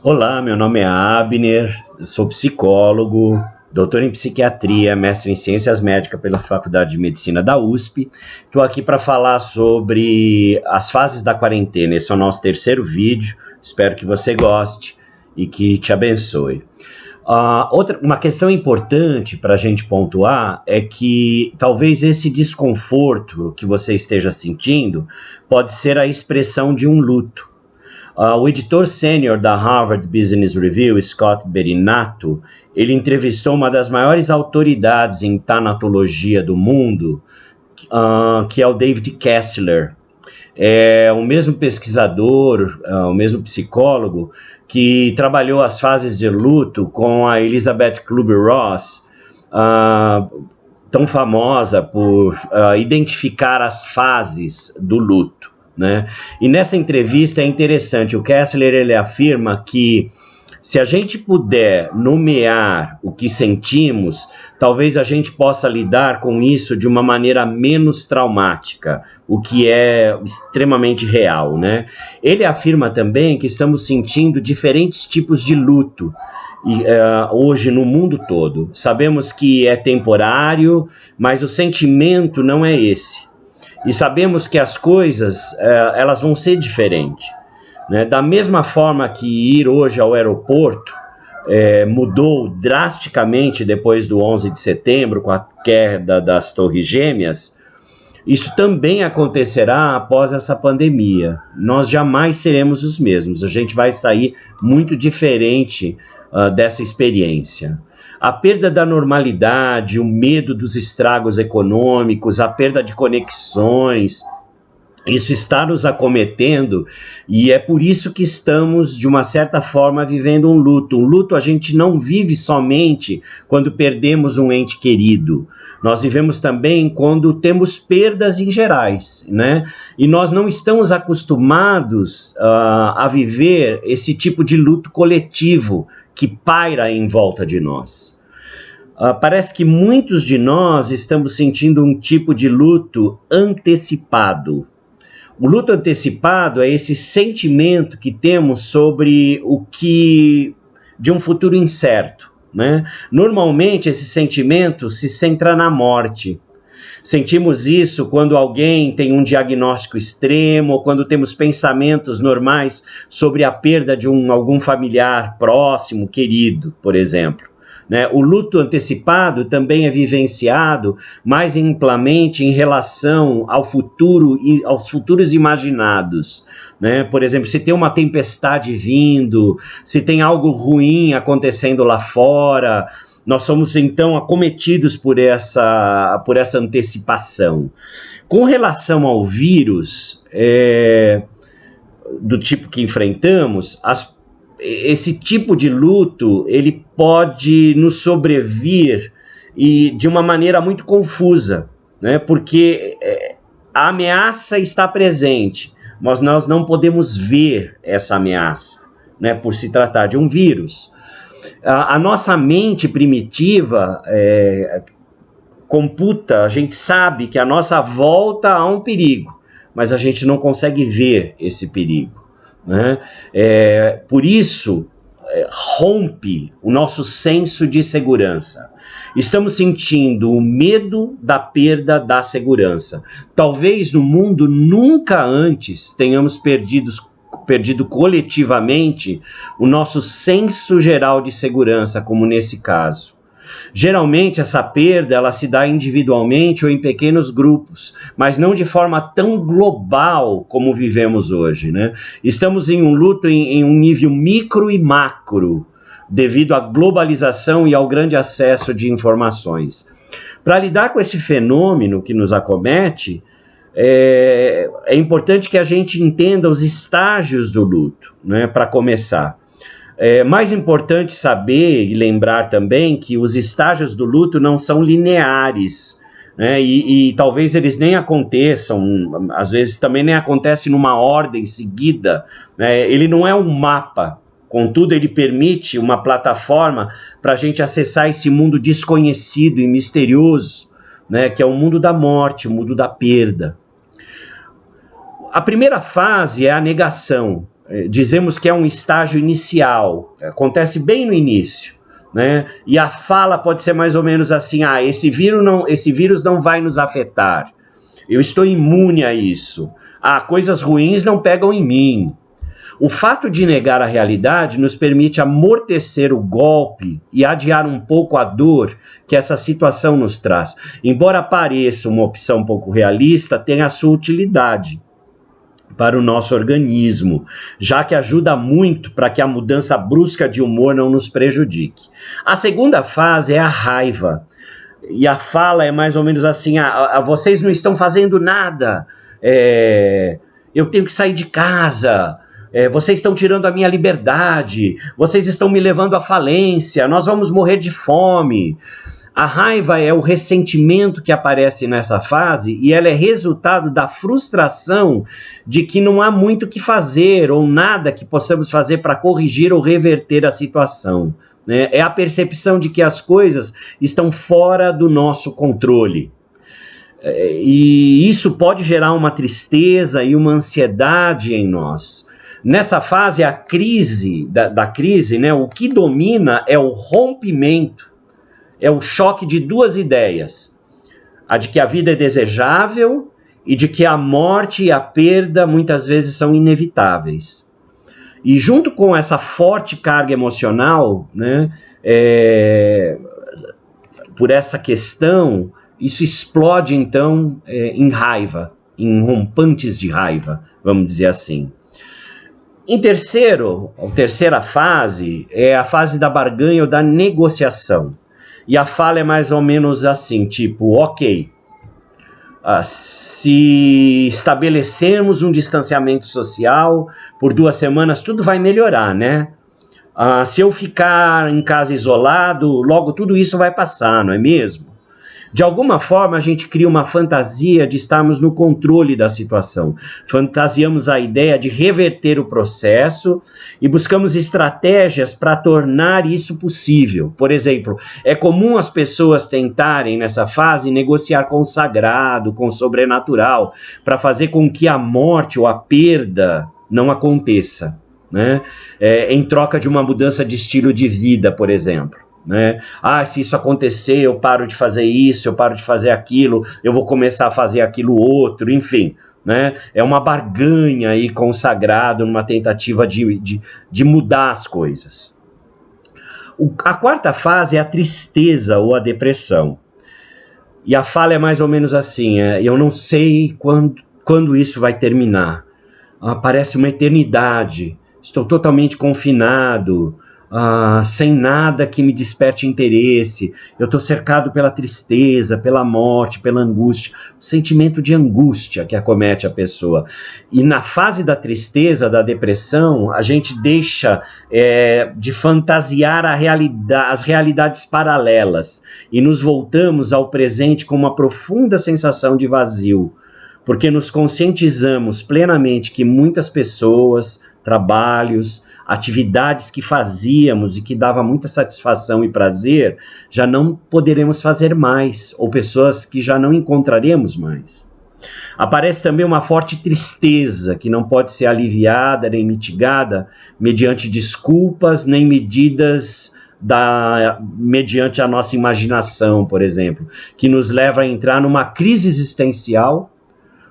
Olá, meu nome é Abner, eu sou psicólogo, doutor em psiquiatria, mestre em ciências médicas pela Faculdade de Medicina da USP. Estou aqui para falar sobre as fases da quarentena. Esse é o nosso terceiro vídeo, espero que você goste e que te abençoe. Uma questão importante para a gente pontuar é que talvez esse desconforto que você esteja sentindo pode ser a expressão de um luto. O editor sênior da Harvard Business Review, Scott Berinato, ele entrevistou uma das maiores autoridades em tanatologia do mundo, que é o David Kessler. É o mesmo pesquisador, o mesmo psicólogo, que trabalhou as fases de luto com a Elizabeth Kübler-Ross, tão famosa por identificar as fases do luto, né? E nessa entrevista é interessante, o Kessler ele afirma que se a gente puder nomear o que sentimos, talvez a gente possa lidar com isso de uma maneira menos traumática, o que é extremamente real, né? Ele afirma também que estamos sentindo diferentes tipos de luto hoje no mundo todo. Sabemos que é temporário, mas o sentimento não é esse. E sabemos que as coisas elas vão ser diferentes. Né? Da mesma forma que ir hoje ao aeroporto mudou drasticamente depois do 11 de setembro, com a queda das Torres Gêmeas, isso também acontecerá após essa pandemia. Nós jamais seremos os mesmos, a gente vai sair muito diferente dessa experiência. A perda da normalidade, o medo dos estragos econômicos, a perda de conexões, isso está nos acometendo e é por isso que estamos, de uma certa forma, vivendo um luto. Um luto a gente não vive somente quando perdemos um ente querido. Nós vivemos também quando temos perdas em gerais, né? E nós não estamos acostumados a viver esse tipo de luto coletivo que paira em volta de nós. Parece que muitos de nós estamos sentindo um tipo de luto antecipado. O luto antecipado é esse sentimento que temos sobre o que de um futuro incerto, né? Normalmente esse sentimento se centra na morte. Sentimos isso quando alguém tem um diagnóstico extremo, ou quando temos pensamentos normais sobre a perda de algum familiar próximo, querido, por exemplo. Né? O luto antecipado também é vivenciado mais amplamente em relação ao futuro e aos futuros imaginados. Né? Por exemplo, se tem uma tempestade vindo, se tem algo ruim acontecendo lá fora, nós somos então acometidos por essa antecipação. Com relação ao vírus, do tipo que enfrentamos, esse tipo de luto, ele pode nos sobrevir e de uma maneira muito confusa, né? Porque a ameaça está presente, mas nós não podemos ver essa ameaça, né? Por se tratar de um vírus. A nossa mente primitiva computa, a gente sabe que à nossa volta há um perigo, mas a gente não consegue ver esse perigo. Né? Por isso, rompe o nosso senso de segurança. Estamos sentindo o medo da perda da segurança. Talvez no mundo nunca antes tenhamos perdido coletivamente o nosso senso geral de segurança, como nesse caso. Geralmente essa perda ela se dá individualmente ou em pequenos grupos, mas não de forma tão global como vivemos hoje, né? Estamos em um luto em um nível micro e macro, devido à globalização e ao grande acesso de informações. Para lidar com esse fenômeno que nos acomete, é importante que a gente entenda os estágios do luto, né? Para começar. É mais importante saber e lembrar também que os estágios do luto não são lineares, né? E talvez eles nem aconteçam, às vezes também nem acontece numa ordem seguida, né? Ele não é um mapa, contudo ele permite uma plataforma para a gente acessar esse mundo desconhecido e misterioso, né? Que é o mundo da morte, o mundo da perda. A primeira fase é a negação. dizemos que é um estágio inicial, acontece bem no início, né? E a fala pode ser mais ou menos assim: esse vírus não vai nos afetar, eu estou imune a isso, coisas ruins não pegam em mim. O fato de negar a realidade nos permite amortecer o golpe e adiar um pouco a dor que essa situação nos traz. Embora pareça uma opção um pouco realista, tem a sua utilidade para o nosso organismo, já que ajuda muito para que a mudança brusca de humor não nos prejudique. A segunda fase é a raiva. E a fala é mais ou menos assim: vocês não estão fazendo nada, eu tenho que sair de casa, vocês estão tirando a minha liberdade, vocês estão me levando à falência, nós vamos morrer de fome. A raiva é o ressentimento que aparece nessa fase e ela é resultado da frustração de que não há muito o que fazer ou nada que possamos fazer para corrigir ou reverter a situação, né? É a percepção de que as coisas estão fora do nosso controle. E isso pode gerar uma tristeza e uma ansiedade em nós. Nessa fase, a crise, da crise, né, o que domina é o rompimento, é o choque de duas ideias: a de que a vida é desejável e de que a morte e a perda muitas vezes são inevitáveis. E junto com essa forte carga emocional, né, por essa questão, isso explode então em raiva, em rompantes de raiva, vamos dizer assim. Em terceira fase é a fase da barganha ou da negociação. E a fala é mais ou menos assim, tipo: ok, se estabelecermos um distanciamento social por 2 semanas, tudo vai melhorar, né? Se eu ficar em casa isolado, logo tudo isso vai passar, não é mesmo? De alguma forma, a gente cria uma fantasia de estarmos no controle da situação. Fantasiamos a ideia de reverter o processo e buscamos estratégias para tornar isso possível. Por exemplo, é comum as pessoas tentarem, nessa fase, negociar com o sagrado, com o sobrenatural, para fazer com que a morte ou a perda não aconteça, né? Em troca de uma mudança de estilo de vida, por exemplo. Né? Se isso acontecer, eu paro de fazer isso, eu paro de fazer aquilo, eu vou começar a fazer aquilo outro, enfim, né? É uma barganha aí com o sagrado, numa tentativa de mudar as coisas. A quarta fase é a tristeza ou a depressão. E a fala é mais ou menos assim: eu não sei quando isso vai terminar. Parece uma eternidade, estou totalmente confinado, sem nada que me desperte interesse, eu estou cercado pela tristeza, pela morte, pela angústia, o sentimento de angústia que acomete a pessoa. E na fase da tristeza, da depressão, a gente deixa de fantasiar as realidades paralelas e nos voltamos ao presente com uma profunda sensação de vazio, porque nos conscientizamos plenamente que muitas pessoas, trabalhos, atividades que fazíamos e que dava muita satisfação e prazer, já não poderemos fazer mais, ou pessoas que já não encontraremos mais. Aparece também uma forte tristeza que não pode ser aliviada nem mitigada mediante desculpas nem medidas mediante a nossa imaginação, por exemplo, que nos leva a entrar numa crise existencial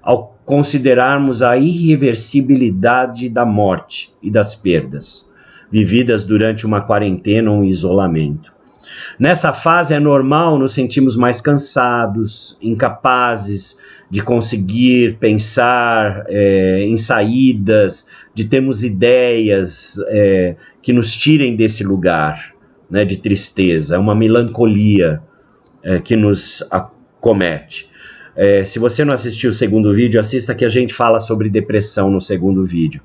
ao considerarmos a irreversibilidade da morte e das perdas, vividas durante uma quarentena ou um isolamento. Nessa fase é normal nos sentirmos mais cansados, incapazes de conseguir pensar em saídas, de termos ideias que nos tirem desse lugar, né, de tristeza, uma melancolia que nos acomete. Se você não assistiu o segundo vídeo, assista, que a gente fala sobre depressão no segundo vídeo.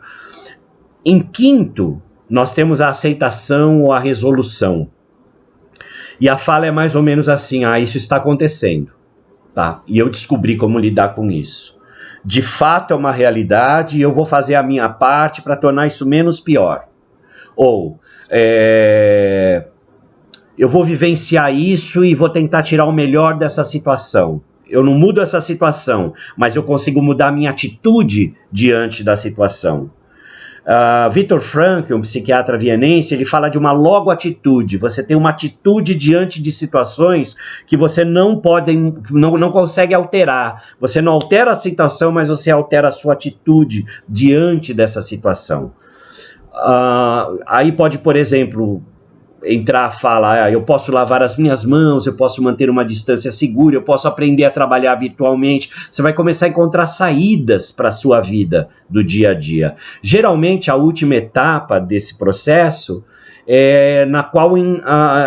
Em quinto, nós temos a aceitação ou a resolução. E a fala é mais ou menos assim: isso está acontecendo, tá? E eu descobri como lidar com isso. De fato é uma realidade e eu vou fazer a minha parte para tornar isso menos pior. Ou eu vou vivenciar isso e vou tentar tirar o melhor dessa situação. Eu não mudo essa situação, mas eu consigo mudar minha atitude diante da situação. Viktor Frankl, um psiquiatra vienense, ele fala de uma logo-atitude. Você tem uma atitude diante de situações que você não consegue alterar. Você não altera a situação, mas você altera a sua atitude diante dessa situação. Aí pode, por exemplo, entrar a fala, eu posso lavar as minhas mãos, eu posso manter uma distância segura, eu posso aprender a trabalhar virtualmente. Você vai começar a encontrar saídas para a sua vida do dia a dia. Geralmente, a última etapa desse processo na qual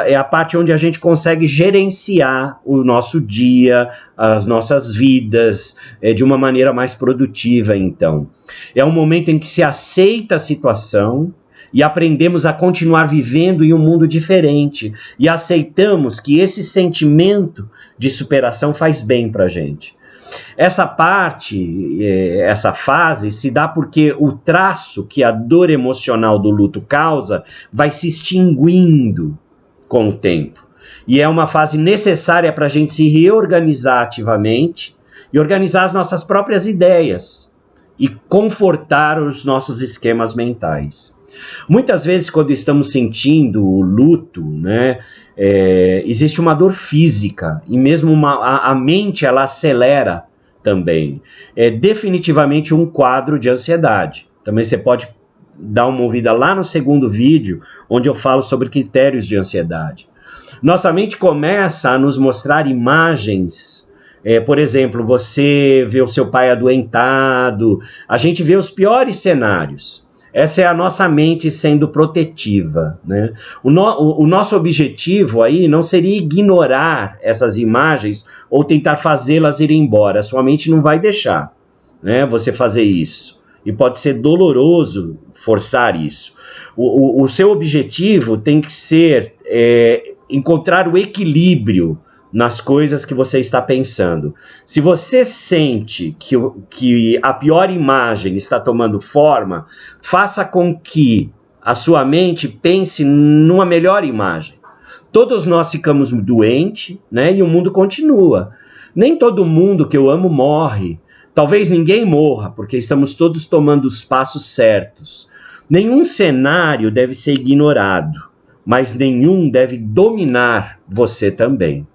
é a parte onde a gente consegue gerenciar o nosso dia, as nossas vidas, de uma maneira mais produtiva, então. É um momento em que se aceita a situação e aprendemos a continuar vivendo em um mundo diferente e aceitamos que esse sentimento de superação faz bem para a gente. Essa fase se dá porque o traço que a dor emocional do luto causa vai se extinguindo com o tempo. E é uma fase necessária para a gente se reorganizar ativamente e organizar as nossas próprias ideias e confortar os nossos esquemas mentais. Muitas vezes, quando estamos sentindo o luto, né, existe uma dor física e mesmo a mente ela acelera também. É definitivamente um quadro de ansiedade. Também você pode dar uma ouvida lá no segundo vídeo, onde eu falo sobre critérios de ansiedade. Nossa mente começa a nos mostrar imagens. Por exemplo, você vê o seu pai adoentado, a gente vê os piores cenários. Essa é a nossa mente sendo protetiva, né? O nosso objetivo aí não seria ignorar essas imagens ou tentar fazê-las ir embora. A sua mente não vai deixar, né, você fazer isso. E pode ser doloroso forçar isso. O seu objetivo tem que ser encontrar o equilíbrio nas coisas que você está pensando. Se você sente que a pior imagem está tomando forma, faça com que a sua mente pense numa melhor imagem. Todos nós ficamos doentes, né, e o mundo continua. Nem todo mundo que eu amo morre. Talvez ninguém morra, porque estamos todos tomando os passos certos. Nenhum cenário deve ser ignorado, mas nenhum deve dominar você também.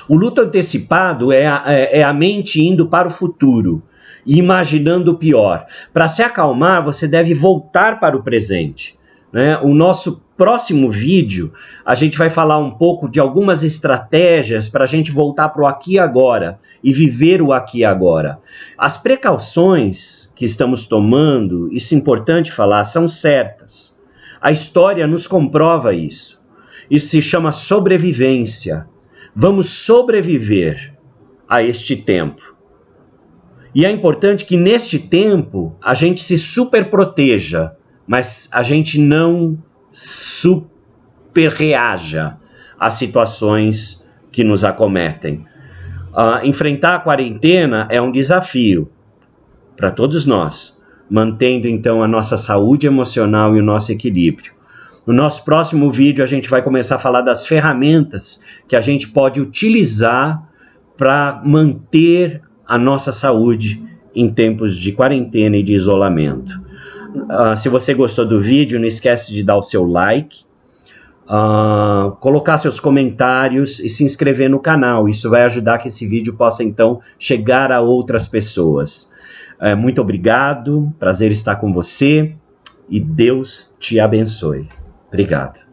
O luto antecipado é a mente indo para o futuro e imaginando o pior. Para se acalmar, você deve voltar para o presente, né? O nosso próximo vídeo, a gente vai falar um pouco de algumas estratégias para a gente voltar para o aqui e agora e viver o aqui e agora. As precauções que estamos tomando, isso é importante falar, são certas. A história nos comprova isso. Isso se chama sobrevivência. Vamos sobreviver a este tempo. E é importante que neste tempo a gente se superproteja, mas a gente não superreaja às situações que nos acometem. Enfrentar a quarentena é um desafio para todos nós, mantendo então a nossa saúde emocional e o nosso equilíbrio. No nosso próximo vídeo, a gente vai começar a falar das ferramentas que a gente pode utilizar para manter a nossa saúde em tempos de quarentena e de isolamento. Se você gostou do vídeo, não esquece de dar o seu like, colocar seus comentários e se inscrever no canal. Isso vai ajudar que esse vídeo possa, então, chegar a outras pessoas. Muito obrigado, prazer estar com você e Deus te abençoe. Obrigado.